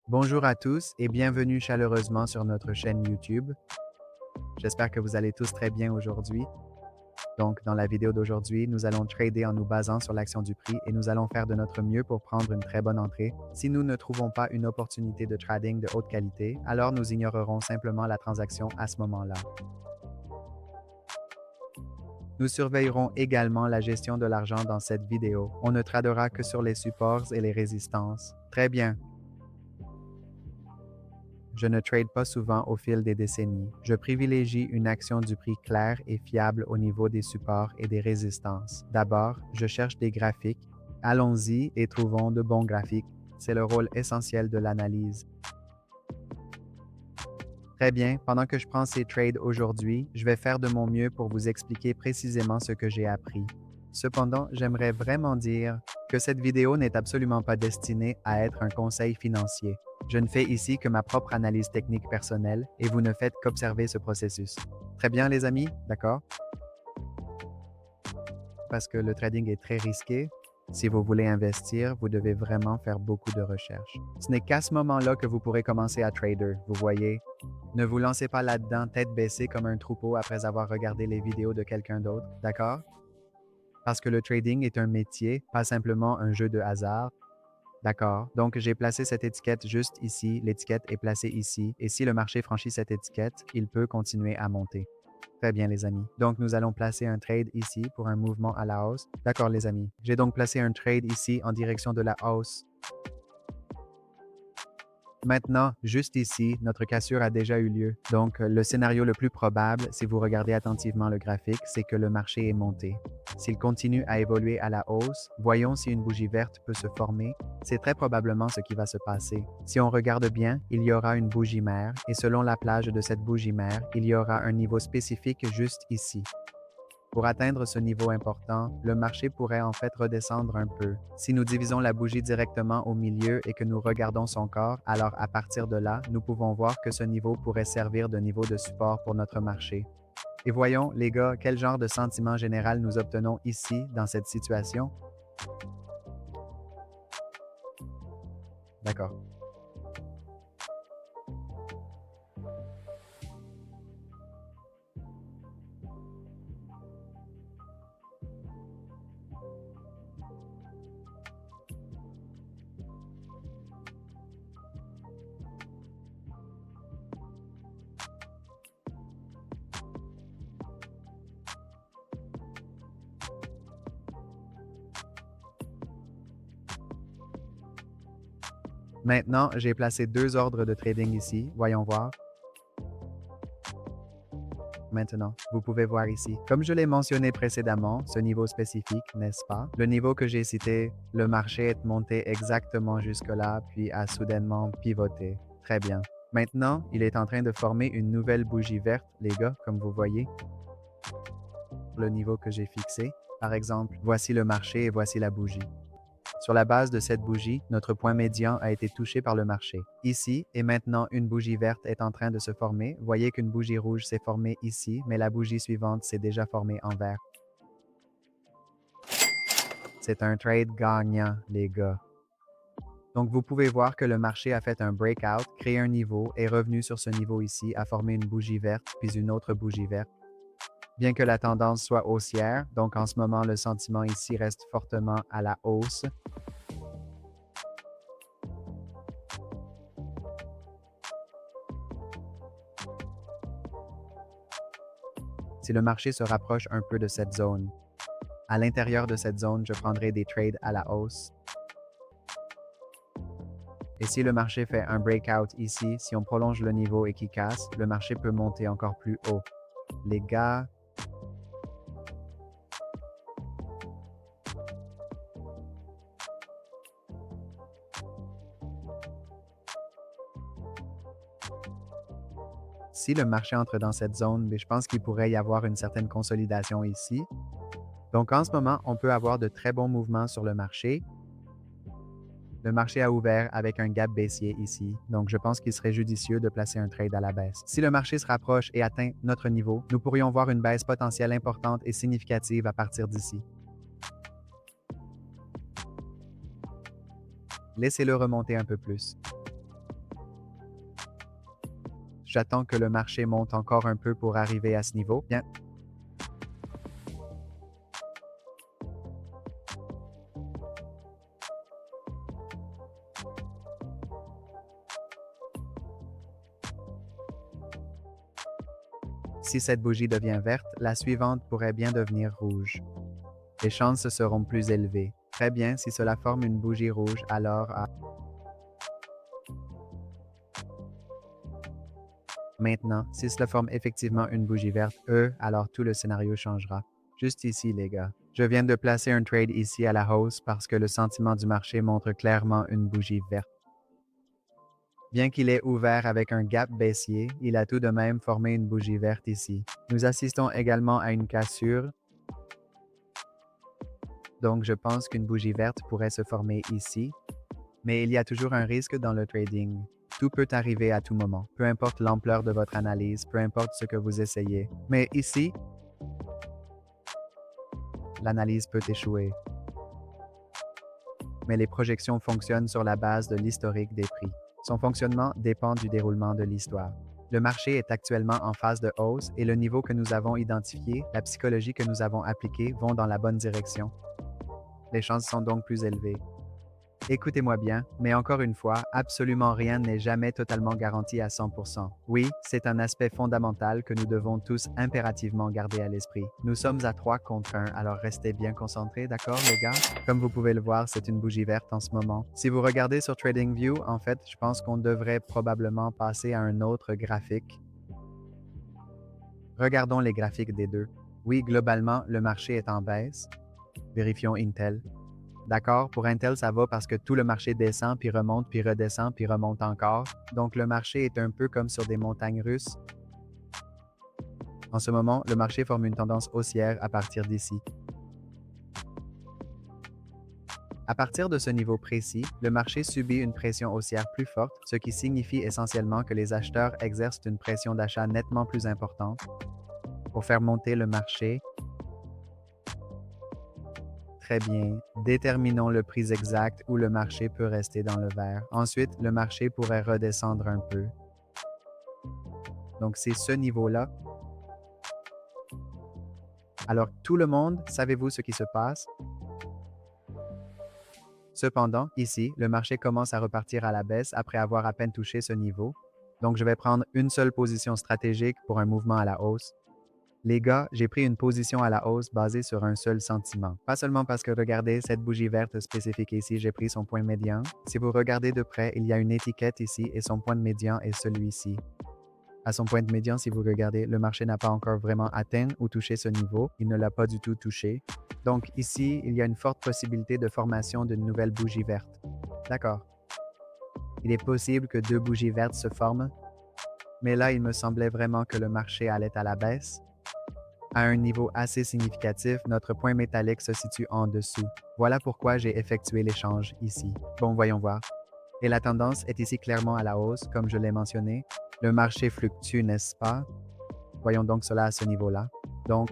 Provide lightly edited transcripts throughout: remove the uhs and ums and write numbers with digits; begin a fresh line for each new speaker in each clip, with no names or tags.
Bonjour à tous et bienvenue chaleureusement sur notre chaîne YouTube. J'espère que vous allez tous très bien aujourd'hui. Donc, dans la vidéo d'aujourd'hui, nous allons trader en nous basant sur l'action du prix et nous allons faire de notre mieux pour prendre une très bonne entrée. Si nous ne trouvons pas une opportunité de trading de haute qualité, alors nous ignorerons simplement la transaction à ce moment-là. Nous surveillerons également la gestion de l'argent dans cette vidéo. On ne tradera que sur les supports et les résistances. Très bien. Je ne trade pas souvent au fil des décennies. Je privilégie une action du prix claire et fiable au niveau des supports et des résistances. D'abord, je cherche des graphiques. Allons-y et trouvons de bons graphiques. C'est le rôle essentiel de l'analyse. Très bien, pendant que je prends ces trades aujourd'hui, je vais faire de mon mieux pour vous expliquer précisément ce que j'ai appris. Cependant, j'aimerais vraiment dire que cette vidéo n'est absolument pas destinée à être un conseil financier. Je ne fais ici que ma propre analyse technique personnelle et vous ne faites qu'observer ce processus. Très bien les amis, d'accord? Parce que le trading est très risqué. Si vous voulez investir, vous devez vraiment faire beaucoup de recherches. Ce n'est qu'à ce moment-là que vous pourrez commencer à trader, vous voyez. Ne vous lancez pas là-dedans tête baissée comme un troupeau après avoir regardé les vidéos de quelqu'un d'autre, d'accord? Parce que le trading est un métier, pas simplement un jeu de hasard. D'accord. Donc, j'ai placé cette étiquette juste ici. L'étiquette est placée ici. Et si le marché franchit cette étiquette, il peut continuer à monter. Très bien, les amis. Donc, nous allons placer un trade ici pour un mouvement à la hausse. D'accord, les amis. J'ai donc placé un trade ici en direction de la hausse. Maintenant, juste ici, notre cassure a déjà eu lieu. Donc, le scénario le plus probable, si vous regardez attentivement le graphique, c'est que le marché est monté. S'il continue à évoluer à la hausse, voyons si une bougie verte peut se former. C'est très probablement ce qui va se passer. Si on regarde bien, il y aura une bougie mère et selon la plage de cette bougie mère, il y aura un niveau spécifique juste ici. Pour atteindre ce niveau important, le marché pourrait en fait redescendre un peu. Si nous divisons la bougie directement au milieu et que nous regardons son corps, alors à partir de là, nous pouvons voir que ce niveau pourrait servir de niveau de support pour notre marché. Et voyons, les gars, quel genre de sentiment général nous obtenons ici, dans cette situation? D'accord. Maintenant, j'ai placé deux ordres de trading ici. Voyons voir. Maintenant, vous pouvez voir ici. Comme je l'ai mentionné précédemment, ce niveau spécifique, n'est-ce pas? Le niveau que j'ai cité, le marché est monté exactement jusque-là, puis a soudainement pivoté. Très bien. Maintenant, il est en train de former une nouvelle bougie verte, les gars, comme vous voyez, le niveau que j'ai fixé. Par exemple, voici le marché et voici la bougie. Sur la base de cette bougie, notre point médian a été touché par le marché. Ici et maintenant, une bougie verte est en train de se former. Voyez qu'une bougie rouge s'est formée ici, mais la bougie suivante s'est déjà formée en vert. C'est un trade gagnant, les gars. Donc, vous pouvez voir que le marché a fait un breakout, créé un niveau, est revenu sur ce niveau ici, a formé une bougie verte, puis une autre bougie verte. Bien que la tendance soit haussière, donc en ce moment, le sentiment ici reste fortement à la hausse. Si le marché se rapproche un peu de cette zone, à l'intérieur de cette zone, je prendrai des trades à la hausse. Et si le marché fait un breakout ici, si on prolonge le niveau et qu'il casse, le marché peut monter encore plus haut. Les gars, si le marché entre dans cette zone, je pense qu'il pourrait y avoir une certaine consolidation ici. Donc en ce moment, on peut avoir de très bons mouvements sur le marché. Le marché a ouvert avec un gap baissier ici, donc je pense qu'il serait judicieux de placer un trade à la baisse. Si le marché se rapproche et atteint notre niveau, nous pourrions voir une baisse potentielle importante et significative à partir d'ici. Laissez-le remonter un peu plus. j'attends que le marché monte encore un peu pour arriver à ce niveau. Bien. Si cette bougie devient verte, la suivante pourrait bien devenir rouge. Les chances seront plus élevées. Très bien, si cela forme une bougie rouge, alors maintenant, si cela forme effectivement une bougie verte, alors tout le scénario changera. Juste ici, les gars. Je viens de placer un trade ici à la hausse parce que le sentiment du marché montre clairement une bougie verte. Bien qu'il ait ouvert avec un gap baissier, il a tout de même formé une bougie verte ici. Nous assistons également à une cassure, donc je pense qu'une bougie verte pourrait se former ici, mais il y a toujours un risque dans le trading. Tout peut arriver à tout moment, peu importe l'ampleur de votre analyse, peu importe ce que vous essayez. Mais ici, l'analyse peut échouer. Mais les projections fonctionnent sur la base de l'historique des prix. Son fonctionnement dépend du déroulement de l'histoire. Le marché est actuellement en phase de hausse et le niveau que nous avons identifié, la psychologie que nous avons appliquée vont dans la bonne direction. Les chances sont donc plus élevées. Écoutez-moi bien, mais encore une fois, absolument rien n'est jamais totalement garanti à 100%. Oui, c'est un aspect fondamental que nous devons tous impérativement garder à l'esprit. Nous sommes à 3 contre 1, alors restez bien concentrés, d'accord les gars? Comme vous pouvez le voir, c'est une bougie verte en ce moment. Si vous regardez sur TradingView, en fait, je pense qu'on devrait probablement passer à un autre graphique. Regardons les graphiques des deux. Oui, globalement, le marché est en baisse. Vérifions Intel. D'accord, pour Intel, ça va parce que tout le marché descend, puis remonte, puis redescend, puis remonte encore. Donc, le marché est un peu comme sur des montagnes russes. En ce moment, le marché forme une tendance haussière à partir d'ici. À partir de ce niveau précis, le marché subit une pression haussière plus forte, ce qui signifie essentiellement que les acheteurs exercent une pression d'achat nettement plus importante pour faire monter le marché. Très bien. Déterminons le prix exact où le marché peut rester dans le vert. Ensuite, le marché pourrait redescendre un peu. Donc, c'est ce niveau-là. Alors, tout le monde, savez-vous ce qui se passe? Cependant, ici, le marché commence à repartir à la baisse après avoir à peine touché ce niveau. Donc, je vais prendre une seule position stratégique pour un mouvement à la hausse. Les gars, j'ai pris une position à la hausse basée sur un seul sentiment. Pas seulement parce que regardez, cette bougie verte spécifique ici, j'ai pris son point médian. Si vous regardez de près, il y a une étiquette ici et son point de médian est celui-ci. À son point de médian, si vous regardez, le marché n'a pas encore vraiment atteint ou touché ce niveau. Il ne l'a pas du tout touché. Donc ici, il y a une forte possibilité de formation d'une nouvelle bougie verte. D'accord. Il est possible que deux bougies vertes se forment, mais là, il me semblait vraiment que le marché allait à la baisse. À un niveau assez significatif, notre point métallique se situe en dessous. Voilà pourquoi j'ai effectué l'échange ici. Bon, voyons voir. Et la tendance est ici clairement à la hausse, comme je l'ai mentionné. Le marché fluctue, n'est-ce pas? Voyons donc cela à ce niveau-là. Donc,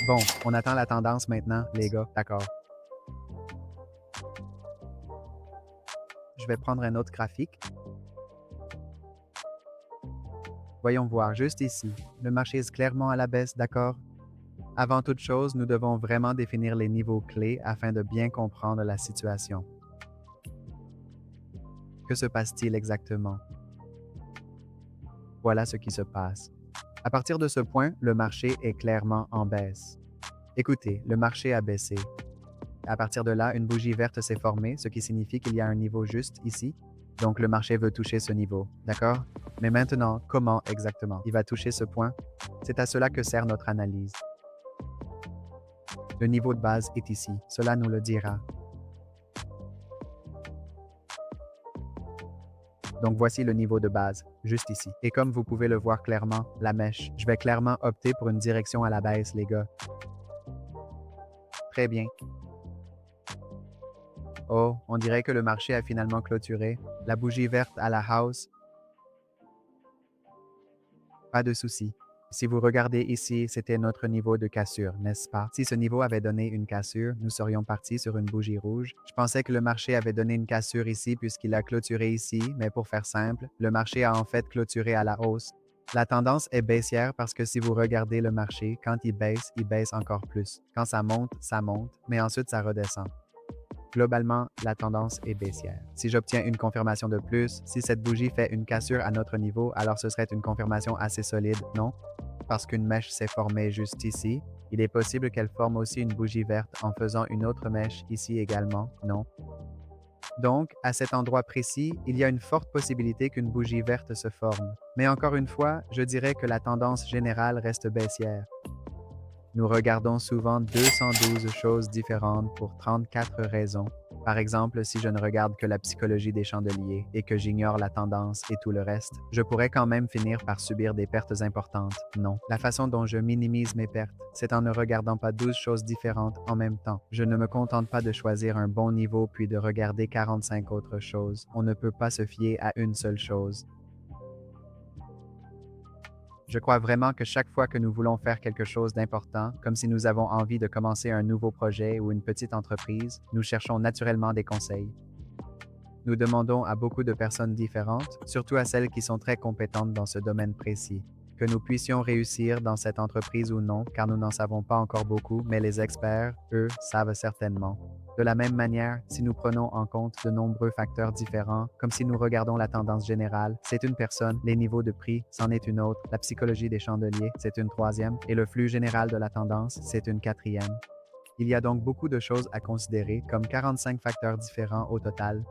bon, on attend la tendance maintenant, les gars. D'accord. Je vais prendre un autre graphique. Voyons voir, juste ici. Le marché est clairement à la baisse, d'accord? Avant toute chose, nous devons vraiment définir les niveaux clés afin de bien comprendre la situation. Que se passe-t-il exactement? Voilà ce qui se passe. À partir de ce point, le marché est clairement en baisse. Écoutez, le marché a baissé. À partir de là, une bougie verte s'est formée, ce qui signifie qu'il y a un niveau juste ici. Donc le marché veut toucher ce niveau, d'accord? Mais maintenant, comment exactement? Il va toucher ce point? C'est à cela que sert notre analyse. Le niveau de base est ici, cela nous le dira. Donc voici le niveau de base, juste ici. Et comme vous pouvez le voir clairement, la mèche. Je vais clairement opter pour une direction à la baisse, les gars. Très bien. Oh, on dirait que le marché a finalement clôturé. La bougie verte à la house. Pas de souci. Si vous regardez ici, c'était notre niveau de cassure, n'est-ce pas? Si ce niveau avait donné une cassure, nous serions partis sur une bougie rouge. Je pensais que le marché avait donné une cassure ici puisqu'il a clôturé ici, mais pour faire simple, le marché a en fait clôturé à la hausse. La tendance est baissière parce que si vous regardez le marché, quand il baisse encore plus. Quand ça monte, mais ensuite ça redescend. Globalement, la tendance est baissière. Si j'obtiens une confirmation de plus, si cette bougie fait une cassure à notre niveau, alors ce serait une confirmation assez solide, non? Parce qu'une mèche s'est formée juste ici. Il est possible qu'elle forme aussi une bougie verte en faisant une autre mèche ici également, non? Donc, à cet endroit précis, il y a une forte possibilité qu'une bougie verte se forme. Mais encore une fois, je dirais que la tendance générale reste baissière. Nous regardons souvent 212 choses différentes pour 34 raisons. Par exemple, si je ne regarde que la psychologie des chandeliers et que j'ignore la tendance et tout le reste, je pourrais quand même finir par subir des pertes importantes. Non. La façon dont je minimise mes pertes, c'est en ne regardant pas 12 choses différentes en même temps. Je ne me contente pas de choisir un bon niveau puis de regarder 45 autres choses. On ne peut pas se fier à une seule chose. Je crois vraiment que chaque fois que nous voulons faire quelque chose d'important, comme si nous avons envie de commencer un nouveau projet ou une petite entreprise, nous cherchons naturellement des conseils. Nous demandons à beaucoup de personnes différentes, surtout à celles qui sont très compétentes dans ce domaine précis, que nous puissions réussir dans cette entreprise ou non, car nous n'en savons pas encore beaucoup, mais les experts, eux, savent certainement. De la même manière, si nous prenons en compte de nombreux facteurs différents, comme si nous regardons la tendance générale, c'est une personne, les niveaux de prix, c'en est une autre, la psychologie des chandeliers, c'est une troisième, et le flux général de la tendance, c'est une quatrième. Il y a donc beaucoup de choses à considérer, comme 45 facteurs différents au total.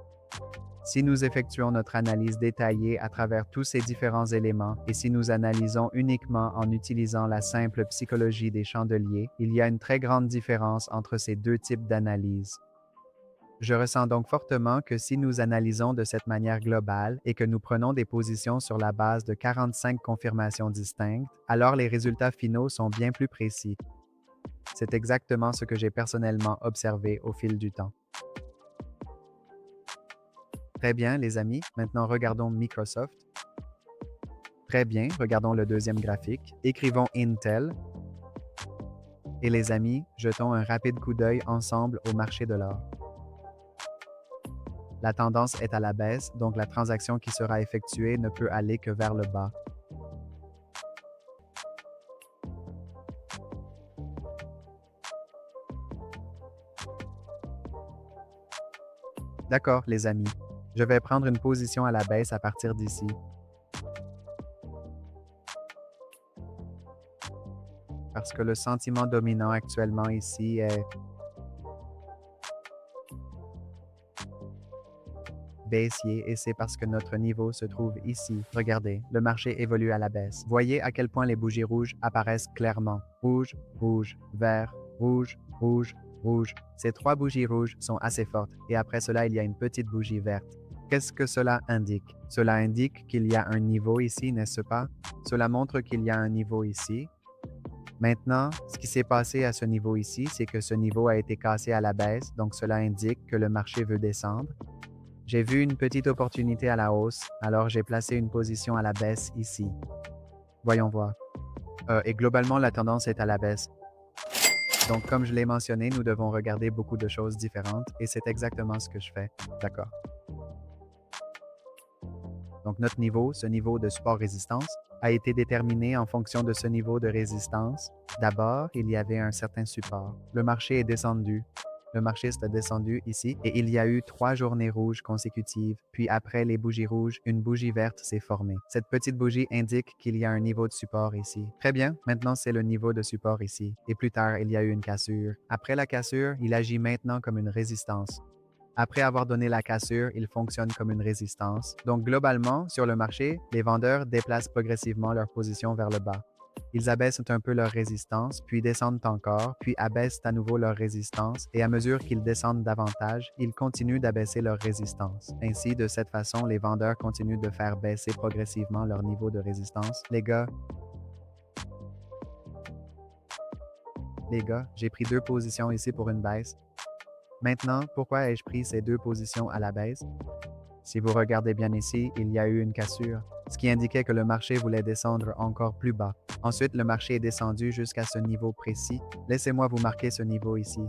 Si nous effectuons notre analyse détaillée à travers tous ces différents éléments et si nous analysons uniquement en utilisant la simple psychologie des chandeliers, il y a une très grande différence entre ces deux types d'analyse. Je ressens donc fortement que si nous analysons de cette manière globale et que nous prenons des positions sur la base de 45 confirmations distinctes, alors les résultats finaux sont bien plus précis. C'est exactement ce que j'ai personnellement observé au fil du temps. Très bien, les amis. Maintenant, regardons Microsoft. Très bien, regardons le deuxième graphique. Écrivons Intel. Et les amis, jetons un rapide coup d'œil ensemble au marché de l'or. La tendance est à la baisse, donc la transaction qui sera effectuée ne peut aller que vers le bas. D'accord, les amis. Je vais prendre une position à la baisse à partir d'ici. Parce que le sentiment dominant actuellement ici est baissier et c'est parce que notre niveau se trouve ici. Regardez, le marché évolue à la baisse. Voyez à quel point les bougies rouges apparaissent clairement. Rouge, rouge, vert, rouge, rouge, rouge. Ces trois bougies rouges sont assez fortes et après cela, il y a une petite bougie verte. Qu'est-ce que cela indique? Cela indique qu'il y a un niveau ici, n'est-ce pas? Cela montre qu'il y a un niveau ici. Maintenant, ce qui s'est passé à ce niveau ici, c'est que ce niveau a été cassé à la baisse, donc cela indique que le marché veut descendre. J'ai vu une petite opportunité à la hausse, alors j'ai placé une position à la baisse ici. Voyons voir. Et globalement, la tendance est à la baisse. Donc, comme je l'ai mentionné, nous devons regarder beaucoup de choses différentes et c'est exactement ce que je fais. D'accord. Donc, notre niveau, ce niveau de support-résistance, a été déterminé en fonction de ce niveau de résistance. D'abord, il y avait un certain support. Le marché est descendu. Le marché s'est descendu ici et il y a eu 3 journées rouges consécutives. Puis après les bougies rouges, une bougie verte s'est formée. Cette petite bougie indique qu'il y a un niveau de support ici. Très bien, maintenant c'est le niveau de support ici. Et plus tard, il y a eu une cassure. Après la cassure, il agit maintenant comme une résistance. Après avoir donné la cassure, il fonctionne comme une résistance. Donc globalement, sur le marché, les vendeurs déplacent progressivement leur position vers le bas. Ils abaissent un peu leur résistance, puis descendent encore, puis abaissent à nouveau leur résistance, et à mesure qu'ils descendent davantage, ils continuent d'abaisser leur résistance. Ainsi, de cette façon, les vendeurs continuent de faire baisser progressivement leur niveau de résistance. Les gars, j'ai pris 2 positions ici pour une baisse. Maintenant, pourquoi ai-je pris ces 2 positions à la baisse? Si vous regardez bien ici, il y a eu une cassure, ce qui indiquait que le marché voulait descendre encore plus bas. Ensuite, le marché est descendu jusqu'à ce niveau précis. Laissez-moi vous marquer ce niveau ici.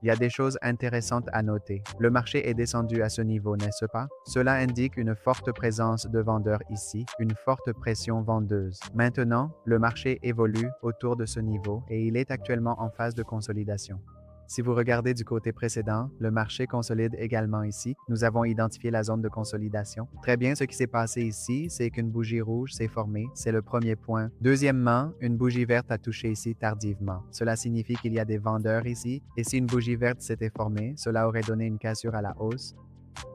Il y a des choses intéressantes à noter. Le marché est descendu à ce niveau, n'est-ce pas? Cela indique une forte présence de vendeurs ici, une forte pression vendeuse. Maintenant, le marché évolue autour de ce niveau et il est actuellement en phase de consolidation. Si vous regardez du côté précédent, le marché consolide également ici. Nous avons identifié la zone de consolidation. Très bien, ce qui s'est passé ici, c'est qu'une bougie rouge s'est formée. C'est le premier point. Deuxièmement, une bougie verte a touché ici tardivement. Cela signifie qu'il y a des vendeurs ici. Et si une bougie verte s'était formée, cela aurait donné une cassure à la hausse.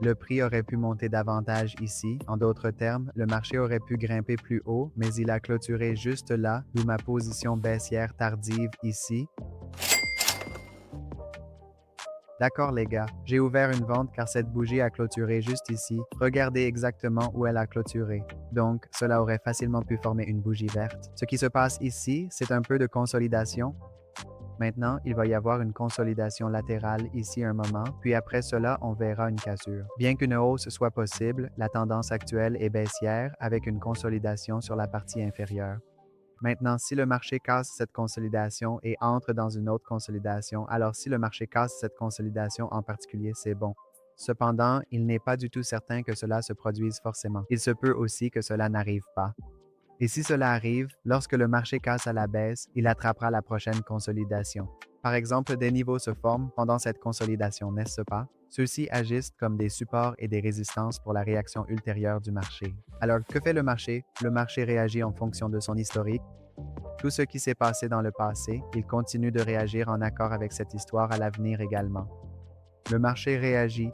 Le prix aurait pu monter davantage ici. En d'autres termes, le marché aurait pu grimper plus haut, mais il a clôturé juste là, d'où ma position baissière tardive ici. D'accord les gars, j'ai ouvert une vente car cette bougie a clôturé juste ici. Regardez exactement où elle a clôturé. Donc, cela aurait facilement pu former une bougie verte. Ce qui se passe ici, c'est un peu de consolidation. Maintenant, il va y avoir une consolidation latérale ici un moment, puis après cela, on verra une cassure. Bien qu'une hausse soit possible, la tendance actuelle est baissière avec une consolidation sur la partie inférieure. Maintenant, si le marché casse cette consolidation et entre dans une autre consolidation, alors si le marché casse cette consolidation en particulier, c'est bon. Cependant, il n'est pas du tout certain que cela se produise forcément. Il se peut aussi que cela n'arrive pas. Et si cela arrive, lorsque le marché casse à la baisse, il attrapera la prochaine consolidation. Par exemple, des niveaux se forment pendant cette consolidation, n'est-ce pas? Ceux-ci agissent comme des supports et des résistances pour la réaction ultérieure du marché. Alors, que fait le marché? Le marché réagit en fonction de son historique. Tout ce qui s'est passé dans le passé, il continue de réagir en accord avec cette histoire à l'avenir également. Le marché réagit.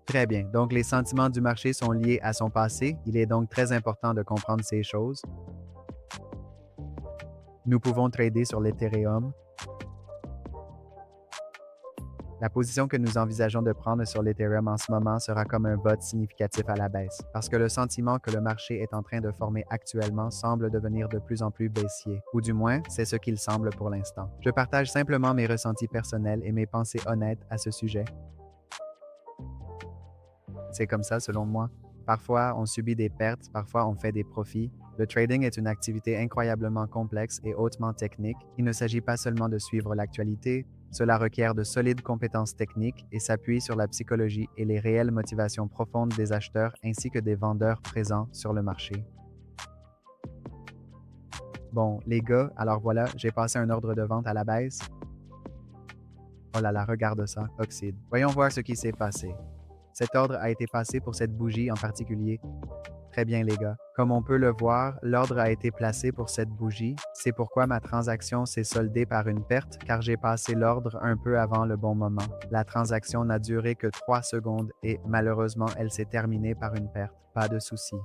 Très bien. Donc, les sentiments du marché sont liés à son passé. Il est donc très important de comprendre ces choses. Nous pouvons trader sur l'Ethereum. La position que nous envisageons de prendre sur l'Ethereum en ce moment sera comme un vote significatif à la baisse, parce que le sentiment que le marché est en train de former actuellement semble devenir de plus en plus baissier, ou du moins, c'est ce qu'il semble pour l'instant. Je partage simplement mes ressentis personnels et mes pensées honnêtes à ce sujet. C'est comme ça selon moi. Parfois, on subit des pertes, parfois on fait des profits. Le trading est une activité incroyablement complexe et hautement technique. Il ne s'agit pas seulement de suivre l'actualité, cela requiert de solides compétences techniques et s'appuie sur la psychologie et les réelles motivations profondes des acheteurs ainsi que des vendeurs présents sur le marché. Bon, les gars, alors voilà, j'ai passé un ordre de vente à la baisse. Oh là là, regarde ça, oxyde. Voyons voir ce qui s'est passé. Cet ordre a été passé pour cette bougie en particulier. Très bien les gars. Comme on peut le voir, l'ordre a été placé pour cette bougie. C'est pourquoi ma transaction s'est soldée par une perte car j'ai passé l'ordre un peu avant le bon moment. La transaction n'a duré que 3 secondes et malheureusement elle s'est terminée par une perte. Pas de souci.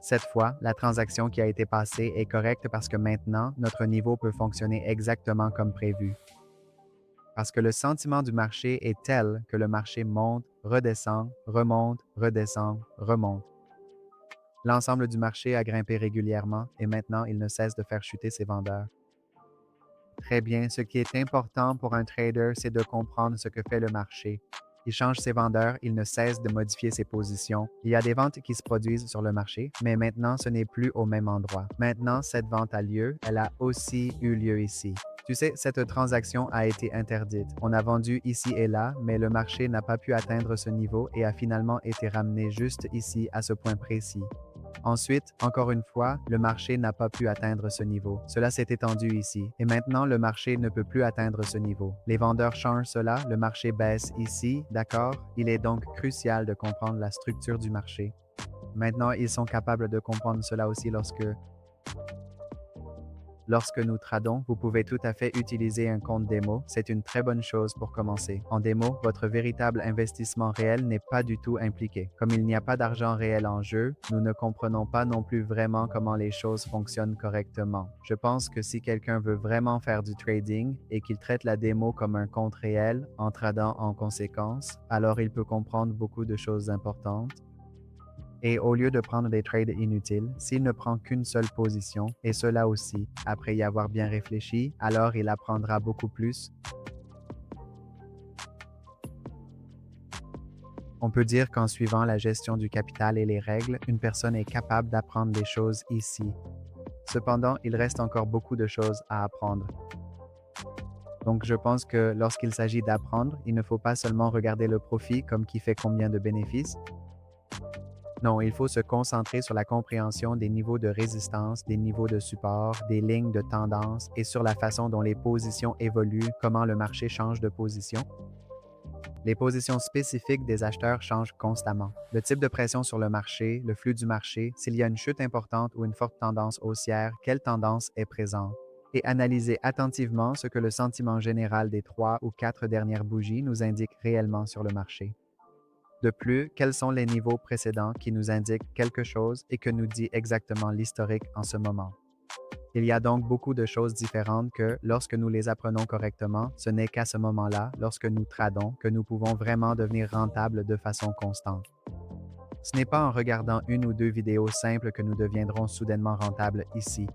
Cette fois, la transaction qui a été passée est correcte parce que maintenant, notre niveau peut fonctionner exactement comme prévu. Parce que le sentiment du marché est tel que le marché monte, redescend, remonte, redescend, remonte. L'ensemble du marché a grimpé régulièrement et maintenant il ne cesse de faire chuter ses vendeurs. Très bien, ce qui est important pour un trader, c'est de comprendre ce que fait le marché. Il change ses vendeurs, il ne cesse de modifier ses positions. Il y a des ventes qui se produisent sur le marché, mais maintenant ce n'est plus au même endroit. Maintenant, cette vente a lieu, elle a aussi eu lieu ici. Tu sais, cette transaction a été interdite. On a vendu ici et là, mais le marché n'a pas pu atteindre ce niveau et a finalement été ramené juste ici à ce point précis. Ensuite, encore une fois, le marché n'a pas pu atteindre ce niveau. Cela s'est étendu ici. Et maintenant, le marché ne peut plus atteindre ce niveau. Les vendeurs changent cela, le marché baisse ici, d'accord? Il est donc crucial de comprendre la structure du marché. Maintenant, ils sont capables de comprendre cela aussi Lorsque nous tradons, vous pouvez tout à fait utiliser un compte démo. C'est une très bonne chose pour commencer. En démo, votre véritable investissement réel n'est pas du tout impliqué. Comme il n'y a pas d'argent réel en jeu, nous ne comprenons pas non plus vraiment comment les choses fonctionnent correctement. Je pense que si quelqu'un veut vraiment faire du trading et qu'il traite la démo comme un compte réel, en tradant en conséquence, alors il peut comprendre beaucoup de choses importantes. Et au lieu de prendre des trades inutiles, s'il ne prend qu'une seule position, et cela aussi, après y avoir bien réfléchi, alors il apprendra beaucoup plus. On peut dire qu'en suivant la gestion du capital et les règles, une personne est capable d'apprendre des choses ici. Cependant, il reste encore beaucoup de choses à apprendre. Donc, je pense que lorsqu'il s'agit d'apprendre, il ne faut pas seulement regarder le profit comme qui fait combien de bénéfices. Non, il faut se concentrer sur la compréhension des niveaux de résistance, des niveaux de support, des lignes de tendance et sur la façon dont les positions évoluent, comment le marché change de position. Les positions spécifiques des acheteurs changent constamment. Le type de pression sur le marché, le flux du marché, s'il y a une chute importante ou une forte tendance haussière, quelle tendance est présente. Et analyser attentivement ce que le sentiment général des 3 ou 4 dernières bougies nous indique réellement sur le marché. De plus, quels sont les niveaux précédents qui nous indiquent quelque chose et que nous dit exactement l'historique en ce moment. Il y a donc beaucoup de choses différentes que, lorsque nous les apprenons correctement, ce n'est qu'à ce moment-là, lorsque nous tradons, que nous pouvons vraiment devenir rentables de façon constante. Ce n'est pas en regardant une ou deux vidéos simples que nous deviendrons soudainement rentables ici.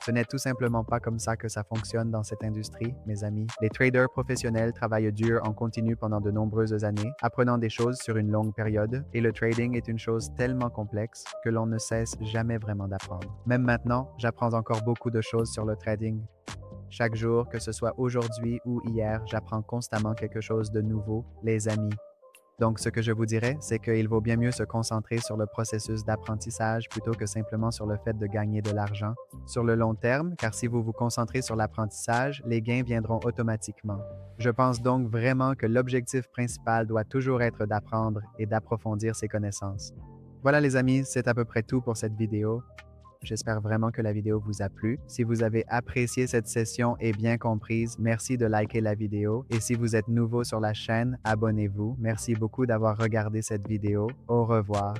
Ce n'est tout simplement pas comme ça que ça fonctionne dans cette industrie, mes amis. Les traders professionnels travaillent dur en continu pendant de nombreuses années, apprenant des choses sur une longue période, et le trading est une chose tellement complexe que l'on ne cesse jamais vraiment d'apprendre. Même maintenant, j'apprends encore beaucoup de choses sur le trading. Chaque jour, que ce soit aujourd'hui ou hier, j'apprends constamment quelque chose de nouveau, les amis. Donc, ce que je vous dirais, c'est qu'il vaut bien mieux se concentrer sur le processus d'apprentissage plutôt que simplement sur le fait de gagner de l'argent sur le long terme, car si vous vous concentrez sur l'apprentissage, les gains viendront automatiquement. Je pense donc vraiment que l'objectif principal doit toujours être d'apprendre et d'approfondir ses connaissances. Voilà les amis, c'est à peu près tout pour cette vidéo. J'espère vraiment que la vidéo vous a plu. Si vous avez apprécié cette session et bien comprise, merci de liker la vidéo. Et si vous êtes nouveau sur la chaîne, abonnez-vous. Merci beaucoup d'avoir regardé cette vidéo. Au revoir.